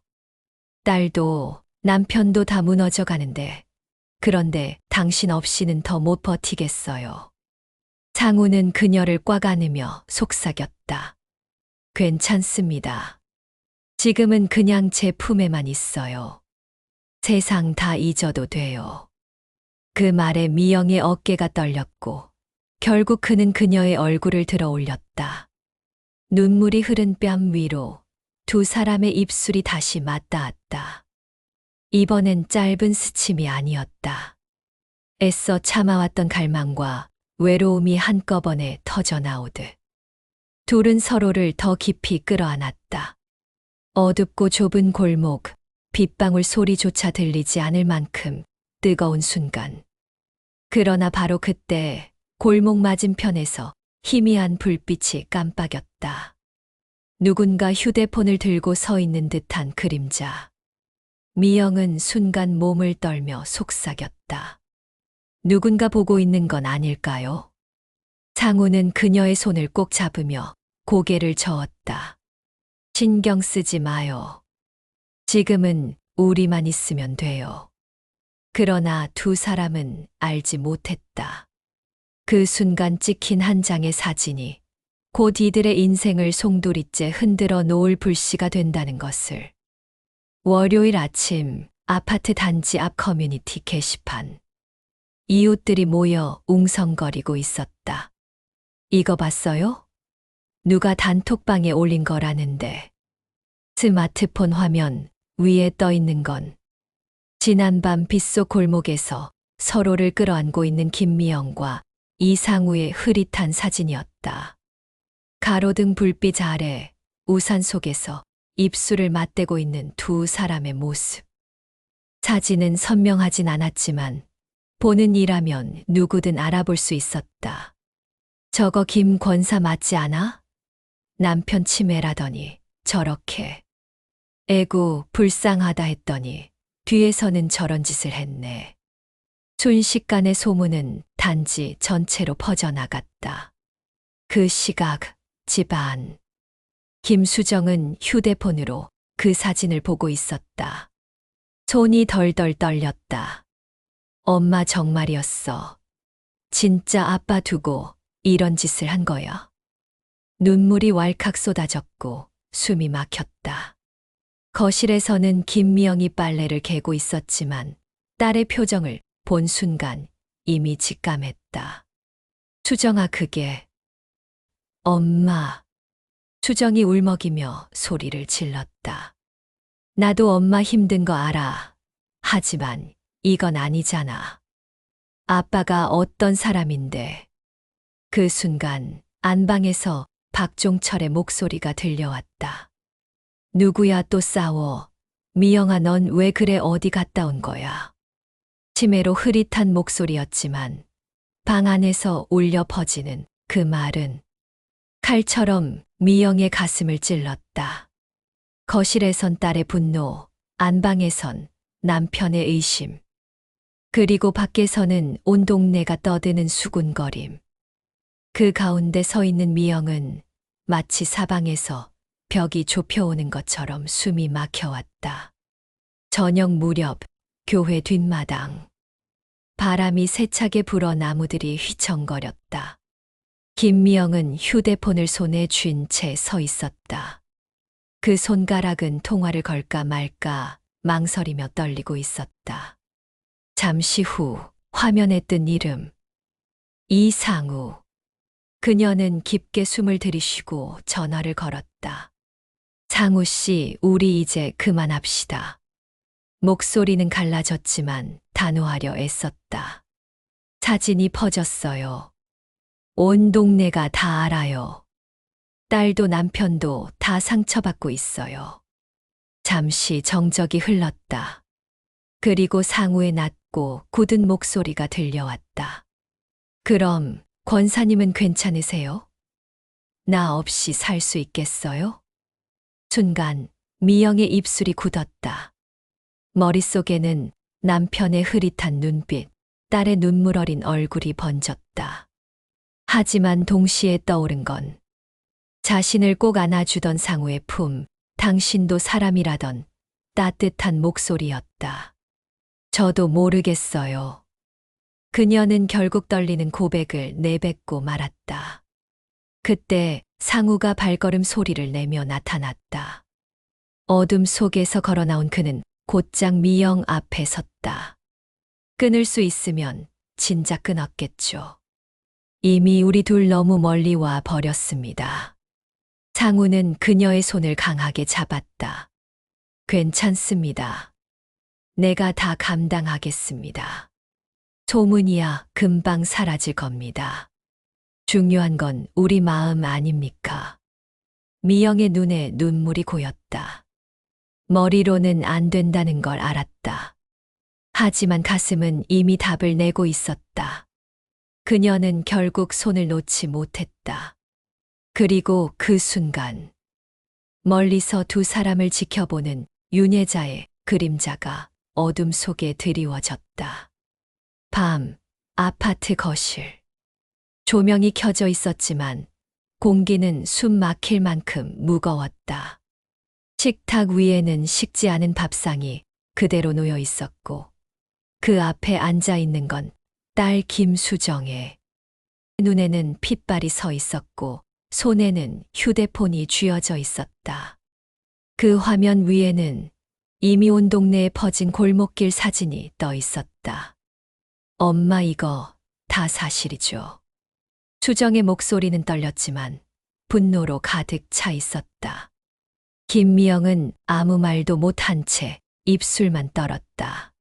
딸도 남편도 다 무너져 가는데, 그런데 당신 없이는 더 못 버티겠어요. 상우는 그녀를 꽉 안으며 속삭였다. 괜찮습니다. 지금은 그냥 제 품에만 있어요. 세상 다 잊어도 돼요. 그 말에 미영의 어깨가 떨렸고 결국 그는 그녀의 얼굴을 들어 올렸다. 눈물이 흐른 뺨 위로 두 사람의 입술이 다시 맞닿았다. 이번엔 짧은 스침이 아니었다. 애써 참아왔던 갈망과 외로움이 한꺼번에 터져 나오듯. 둘은 서로를 더 깊이 끌어안았다. 어둡고 좁은 골목, 빗방울 소리조차 들리지 않을 만큼 뜨거운 순간. 그러나 바로 그때 골목 맞은편에서 희미한 불빛이 깜빡였다. 누군가 휴대폰을 들고 서 있는 듯한 그림자. 미영은 순간 몸을 떨며 속삭였다. 누군가 보고 있는 건 아닐까요? 상우는 그녀의 손을 꼭 잡으며 고개를 저었다. 신경 쓰지 마요. 지금은 우리만 있으면 돼요. 그러나 두 사람은 알지 못했다. 그 순간 찍힌 한 장의 사진이 곧 이들의 인생을 송두리째 흔들어 놓을 불씨가 된다는 것을. 월요일 아침 아파트 단지 앞 커뮤니티 게시판. 이웃들이 모여 웅성거리고 있었다. 이거 봤어요? 누가 단톡방에 올린 거라는데. 스마트폰 화면 위에 떠 있는 건 지난밤 빗속 골목에서 서로를 끌어안고 있는 김미영과 이상우의 흐릿한 사진이었다. 가로등 불빛 아래 우산 속에서 입술을 맞대고 있는 두 사람의 모습. 사진은 선명하진 않았지만 보는 이라면 누구든 알아볼 수 있었다. 저거 김 권사 맞지 않아? 남편 치매라더니 저렇게. 에구 불쌍하다 했더니 뒤에서는 저런 짓을 했네. 순식간에 소문은 단지 전체로 퍼져나갔다. 그 시각 집안. 김수정은 휴대폰으로 그 사진을 보고 있었다. 손이 덜덜 떨렸다. 엄마 정말이었어. 진짜 아빠 두고 이런 짓을 한 거야. 눈물이 왈칵 쏟아졌고 숨이 막혔다. 거실에서는 김미영이 빨래를 개고 있었지만 딸의 표정을 본 순간 이미 직감했다. 수정아 그게. 엄마. 수정이 울먹이며 소리를 질렀다. 나도 엄마 힘든 거 알아. 하지만 이건 아니잖아. 아빠가 어떤 사람인데. 그 순간 안방에서 박종철의 목소리가 들려왔다. 누구야 또 싸워. 미영아 넌 왜 그래 어디 갔다 온 거야. 치매로 흐릿한 목소리였지만 방 안에서 울려 퍼지는 그 말은 칼처럼 미영의 가슴을 찔렀다. 거실에선 딸의 분노, 안방에선 남편의 의심, 그리고 밖에서는 온 동네가 떠드는 수군거림. 그 가운데 서 있는 미영은 마치 사방에서 벽이 좁혀오는 것처럼 숨이 막혀왔다. 저녁 무렵 교회 뒷마당. 바람이 세차게 불어 나무들이 휘청거렸다. 김미영은 휴대폰을 손에 쥔 채 서 있었다. 그 손가락은 통화를 걸까 말까 망설이며 떨리고 있었다. 잠시 후 화면에 뜬 이름. 이상우. 그녀는 깊게 숨을 들이쉬고 전화를 걸었다. 상우 씨, 우리 이제 그만합시다. 목소리는 갈라졌지만 단호하려 애썼다. 사진이 퍼졌어요. 온 동네가 다 알아요. 딸도 남편도 다 상처받고 있어요. 잠시 정적이 흘렀다. 그리고 상우의 낮고 굳은 목소리가 들려왔다. 그럼 권사님은 괜찮으세요? 나 없이 살 수 있겠어요? 순간 미영의 입술이 굳었다. 머릿속에는 남편의 흐릿한 눈빛, 딸의 눈물 어린 얼굴이 번졌다. 하지만 동시에 떠오른 건 자신을 꼭 안아주던 상우의 품, 당신도 사람이라던 따뜻한 목소리였다. 저도 모르겠어요. 그녀는 결국 떨리는 고백을 내뱉고 말았다. 그때 상우가 발걸음 소리를 내며 나타났다. 어둠 속에서 걸어 나온 그는 곧장 미영 앞에 섰다. 끊을 수 있으면 진작 끊었겠죠. 이미 우리 둘 너무 멀리 와 버렸습니다. 상우는 그녀의 손을 강하게 잡았다. 괜찮습니다. 내가 다 감당하겠습니다. 소문이야 금방 사라질 겁니다. 중요한 건 우리 마음 아닙니까? 미영의 눈에 눈물이 고였다. 머리로는 안 된다는 걸 알았다. 하지만 가슴은 이미 답을 내고 있었다. 그녀는 결국 손을 놓지 못했다. 그리고 그 순간 멀리서 두 사람을 지켜보는 윤혜자의 그림자가 어둠 속에 드리워졌다. 밤, 아파트 거실. 조명이 켜져 있었지만 공기는 숨 막힐 만큼 무거웠다. 식탁 위에는 식지 않은 밥상이 그대로 놓여 있었고 그 앞에 앉아 있는 건 딸 김수정의 눈에는 핏발이 서 있었고 손에는 휴대폰이 쥐어져 있었다. 그 화면 위에는 이미 온 동네에 퍼진 골목길 사진이 떠 있었다. 엄마 이거 다 사실이죠. 수정의 목소리는 떨렸지만 분노로 가득 차 있었다. 김미영은 아무 말도 못한 채 입술만 떨었다.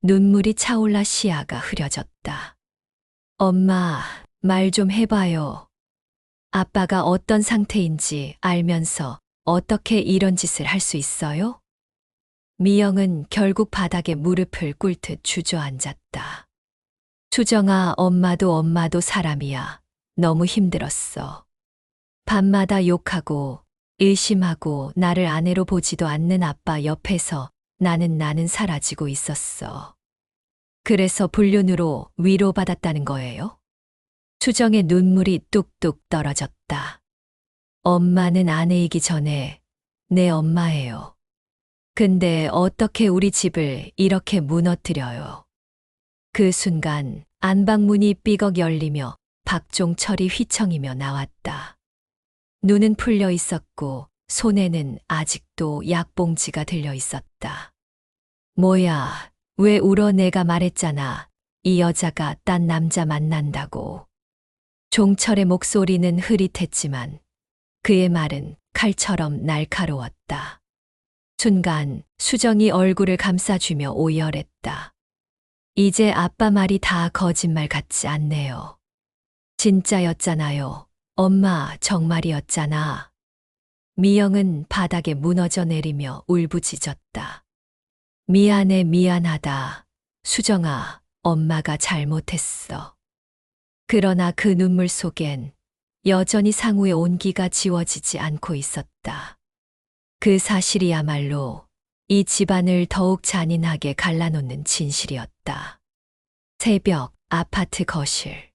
눈물이 차올라 시야가 흐려졌다. 엄마, 말 좀 해봐요. 아빠가 어떤 상태인지 알면서 어떻게 이런 짓을 할 수 있어요? 미영은 결국 바닥에 무릎을 꿇듯 주저앉았다. 수정아, 엄마도 사람이야. 너무 힘들었어. 밤마다 욕하고 의심하고 나를 아내로 보지도 않는 아빠 옆에서 나는 사라지고 있었어. 그래서 불륜으로 위로받았다는 거예요? 수정의 눈물이 뚝뚝 떨어졌다. 엄마는 아내이기 전에 내 엄마예요. 근데 어떻게 우리 집을 이렇게 무너뜨려요? 그 순간 안방문이 삐걱 열리며 박종철이 휘청이며 나왔다. 눈은 풀려 있었고 손에는 아직도 약봉지가 들려 있었다. 뭐야, 왜 울어? 내가 말했잖아. 이 여자가 딴 남자 만난다고. 종철의 목소리는 흐릿했지만 그의 말은 칼처럼 날카로웠다. 순간 수정이 얼굴을 감싸주며 오열했다. 이제 아빠 말이 다 거짓말 같지 않네요. 진짜였잖아요. 엄마 정말이었잖아. 미영은 바닥에 무너져 내리며 울부짖었다. 미안해, 미안하다. 수정아, 엄마가 잘못했어. 그러나 그 눈물 속엔 여전히 상우의 온기가 지워지지 않고 있었다. 그 사실이야말로 이 집안을 더욱 잔인하게 갈라놓는 진실이었다. 새벽 아파트 거실.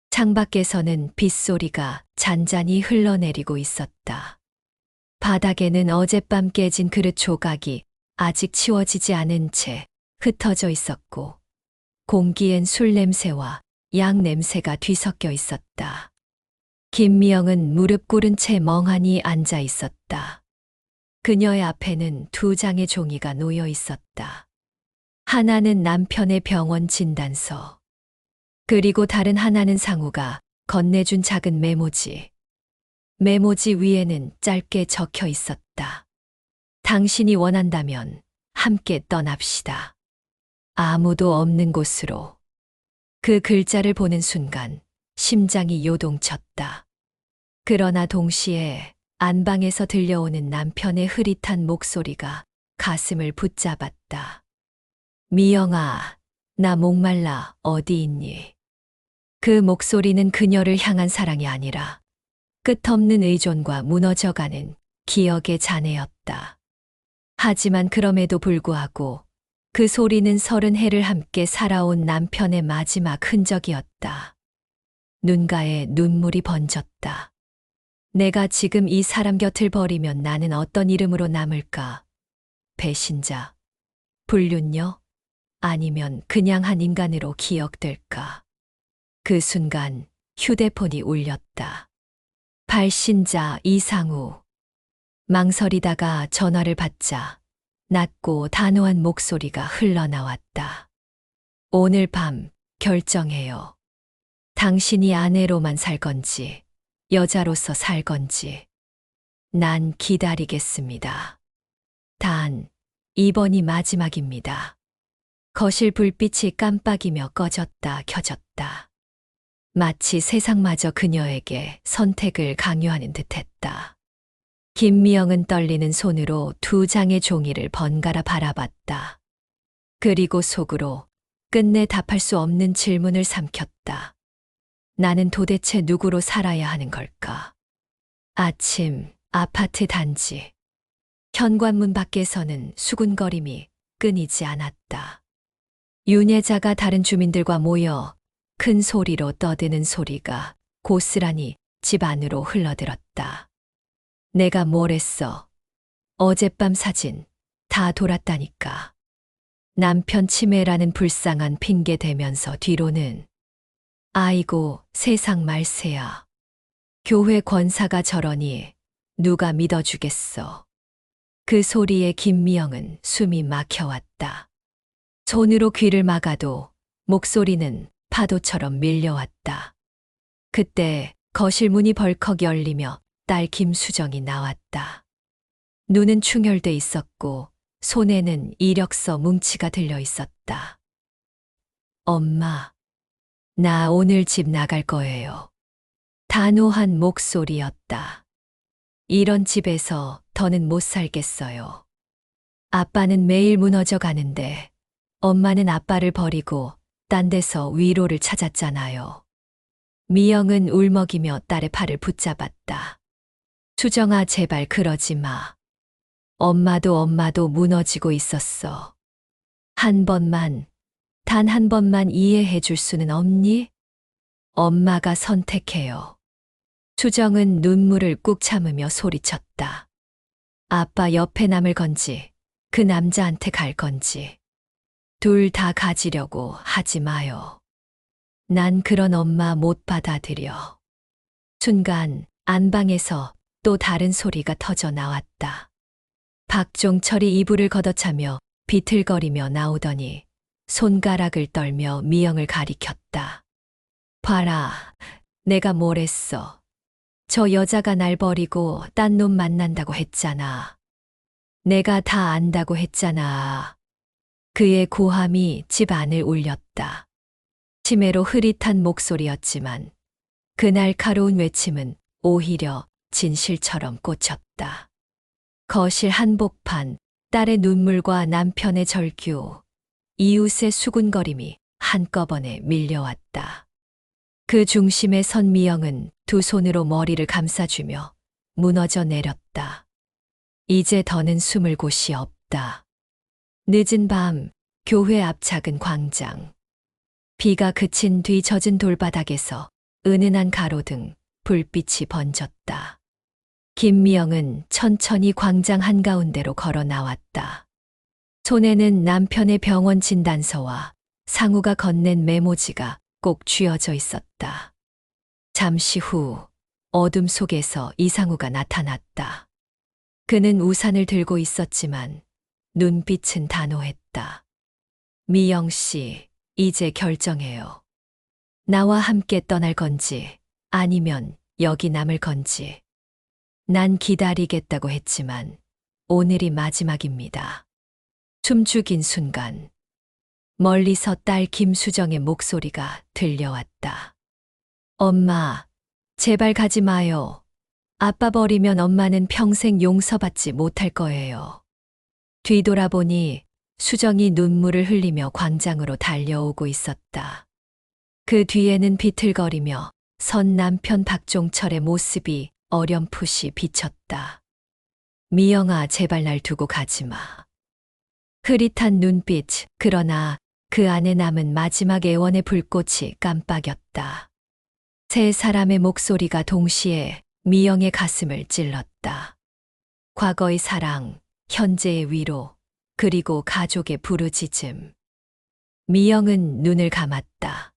창밖에서는 빗소리가 잔잔히 흘러내리고 있었다. 바닥에는 어젯밤 깨진 그릇 조각이 아직 치워지지 않은 채 흩어져 있었고, 공기엔 술 냄새와 약 냄새가 뒤섞여 있었다. 김미영은 무릎 꿇은 채 멍하니 앉아 있었다. 그녀의 앞에는 두 장의 종이가 놓여 있었다. 하나는 남편의 병원 진단서, 그리고 다른 하나는 상우가 건네준 작은 메모지. 메모지 위에는 짧게 적혀 있었다. 당신이 원한다면 함께 떠납시다. 아무도 없는 곳으로. 그 글자를 보는 순간 심장이 요동쳤다. 그러나 동시에 안방에서 들려오는 남편의 흐릿한 목소리가 가슴을 붙잡았다. 미영아, 나 목말라 어디 있니? 그 목소리는 그녀를 향한 사랑이 아니라 끝없는 의존과 무너져가는 기억의 잔해였다. 하지만 그럼에도 불구하고 그 소리는 30해를 함께 살아온 남편의 마지막 흔적이었다. 눈가에 눈물이 번졌다. 내가 지금 이 사람 곁을 버리면 나는 어떤 이름으로 남을까? 배신자, 불륜녀, 아니면 그냥 한 인간으로 기억될까? 그 순간 휴대폰이 울렸다. 발신자 이상우. 망설이다가 전화를 받자 낮고 단호한 목소리가 흘러나왔다. 오늘 밤 결정해요. 당신이 아내로만 살 건지, 여자로서 살 건지. 난 기다리겠습니다. 단, 이번이 마지막입니다. 거실 불빛이 깜빡이며 꺼졌다 켜졌다. 마치 세상마저 그녀에게 선택을 강요하는 듯했다. 김미영은 떨리는 손으로 두 장의 종이를 번갈아 바라봤다. 그리고 속으로 끝내 답할 수 없는 질문을 삼켰다. 나는 도대체 누구로 살아야 하는 걸까? 아침, 아파트 단지. 현관문 밖에서는 수군거림이 끊이지 않았다. 윤혜자가 다른 주민들과 모여 큰 소리로 떠드는 소리가 고스란히 집 안으로 흘러들었다. 내가 뭘 했어? 어젯밤 사진 다 돌았다니까. 남편 치매라는 불쌍한 핑계 대면서 뒤로는 아이고 세상 말세야. 교회 권사가 저러니 누가 믿어주겠어. 그 소리에 김미영은 숨이 막혀왔다. 손으로 귀를 막아도 목소리는 파도처럼 밀려왔다. 그때 거실 문이 벌컥 열리며 딸 김수정이 나왔다. 눈은 충혈돼 있었고 손에는 이력서 뭉치가 들려 있었다. 엄마, 나 오늘 집 나갈 거예요. 단호한 목소리였다. 이런 집에서 더는 못 살겠어요. 아빠는 매일 무너져 가는데 엄마는 아빠를 버리고 딴 데서 위로를 찾았잖아요. 미영은 울먹이며 딸의 팔을 붙잡았다. 수정아, 제발 그러지 마. 엄마도 무너지고 있었어. 한 번만, 단 한 번만 이해해 줄 수는 없니? 엄마가 선택해요. 수정은 눈물을 꾹 참으며 소리쳤다. 아빠 옆에 남을 건지, 그 남자한테 갈 건지. 둘 다 가지려고 하지 마요. 난 그런 엄마 못 받아들여. 순간 안방에서 또 다른 소리가 터져 나왔다. 박종철이 이불을 걷어차며 비틀거리며 나오더니 손가락을 떨며 미영을 가리켰다. 봐라, 내가 뭘 했어. 저 여자가 날 버리고 딴 놈 만난다고 했잖아. 내가 다 안다고 했잖아. 그의 고함이 집 안을 울렸다. 치매로 흐릿한 목소리였지만 그 날카로운 외침은 오히려 진실처럼 꽂혔다. 거실 한복판, 딸의 눈물과 남편의 절규, 이웃의 수군거림이 한꺼번에 밀려왔다. 그 중심에 선 미영은 두 손으로 머리를 감싸주며 무너져 내렸다. 이제 더는 숨을 곳이 없다. 늦은 밤, 교회 앞 작은 광장. 비가 그친 뒤 젖은 돌바닥에서 은은한 가로등, 불빛이 번졌다. 김미영은 천천히 광장 한가운데로 걸어 나왔다. 손에는 남편의 병원 진단서와 상우가 건넨 메모지가 꼭 쥐어져 있었다. 잠시 후 어둠 속에서 이상우가 나타났다. 그는 우산을 들고 있었지만 눈빛은 단호했다. 미영 씨, 이제 결정해요. 나와 함께 떠날 건지 아니면 여기 남을 건지. 난 기다리겠다고 했지만 오늘이 마지막입니다. 춤추긴 순간 멀리서 딸 김수정의 목소리가 들려왔다. 엄마, 제발 가지 마요. 아빠 버리면 엄마는 평생 용서받지 못할 거예요. 뒤돌아보니 수정이 눈물을 흘리며 광장으로 달려오고 있었다. 그 뒤에는 비틀거리며 선 남편 박종철의 모습이 어렴풋이 비쳤다. 미영아, 제발 날 두고 가지 마. 흐릿한 눈빛, 그러나 그 안에 남은 마지막 애원의 불꽃이 깜빡였다. 세 사람의 목소리가 동시에 미영의 가슴을 찔렀다. 과거의 사랑, 현재의 위로, 그리고 가족의 부르짖음. 미영은 눈을 감았다.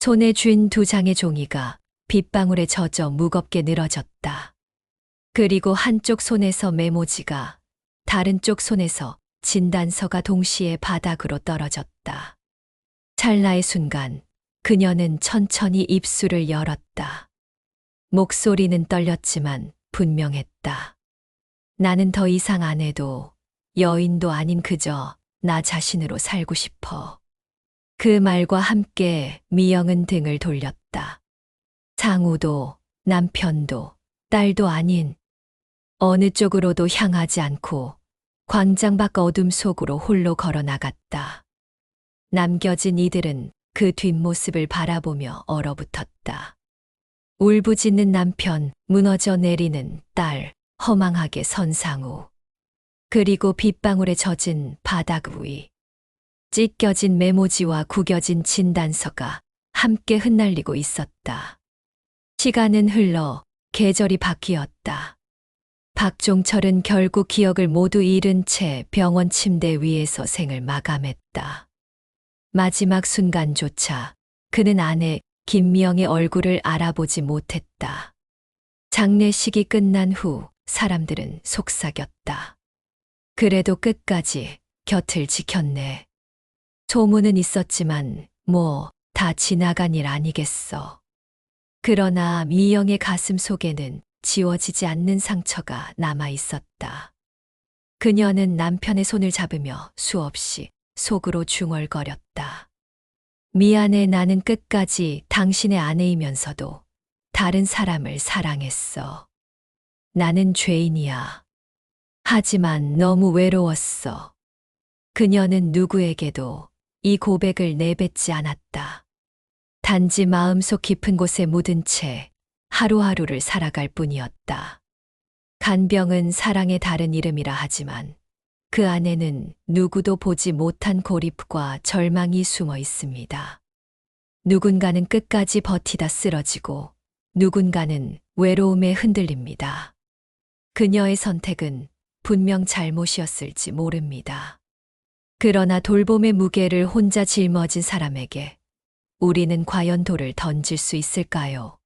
손에 쥔 두 장의 종이가 빗방울에 젖어 무겁게 늘어졌다. 그리고 한쪽 손에서 메모지가, 다른 쪽 손에서 진단서가 동시에 바닥으로 떨어졌다. 찰나의 순간 그녀는 천천히 입술을 열었다. 목소리는 떨렸지만 분명했다. 나는 더 이상 안 해도 여인도 아닌 그저 나 자신으로 살고 싶어. 그 말과 함께 미영은 등을 돌렸다. 상우도 남편도 딸도 아닌 어느 쪽으로도 향하지 않고 광장 밖 어둠 속으로 홀로 걸어 나갔다. 남겨진 이들은 그 뒷모습을 바라보며 얼어붙었다. 울부짖는 남편, 무너져 내리는 딸, 허망하게 선 상우. 그리고 빗방울에 젖은 바닥 위. 찢겨진 메모지와 구겨진 진단서가 함께 흩날리고 있었다. 시간은 흘러 계절이 바뀌었다. 박종철은 결국 기억을 모두 잃은 채 병원 침대 위에서 생을 마감했다. 마지막 순간조차 그는 아내 김미영의 얼굴을 알아보지 못했다. 장례식이 끝난 후 사람들은 속삭였다. 그래도 끝까지 곁을 지켰네. 소문은 있었지만 뭐 다 지나간 일 아니겠어. 그러나 미영의 가슴 속에는 지워지지 않는 상처가 남아 있었다. 그녀는 남편의 손을 잡으며 수없이 속으로 중얼거렸다. 미안해, 나는 끝까지 당신의 아내이면서도 다른 사람을 사랑했어. 나는 죄인이야. 하지만 너무 외로웠어. 그녀는 누구에게도 이 고백을 내뱉지 않았다. 단지 마음속 깊은 곳에 묻은 채 하루하루를 살아갈 뿐이었다. 간병은 사랑의 다른 이름이라 하지만 그 안에는 누구도 보지 못한 고립과 절망이 숨어 있습니다. 누군가는 끝까지 버티다 쓰러지고 누군가는 외로움에 흔들립니다. 그녀의 선택은 분명 잘못이었을지 모릅니다. 그러나 돌봄의 무게를 혼자 짊어진 사람에게 우리는 과연 돌을 던질 수 있을까요?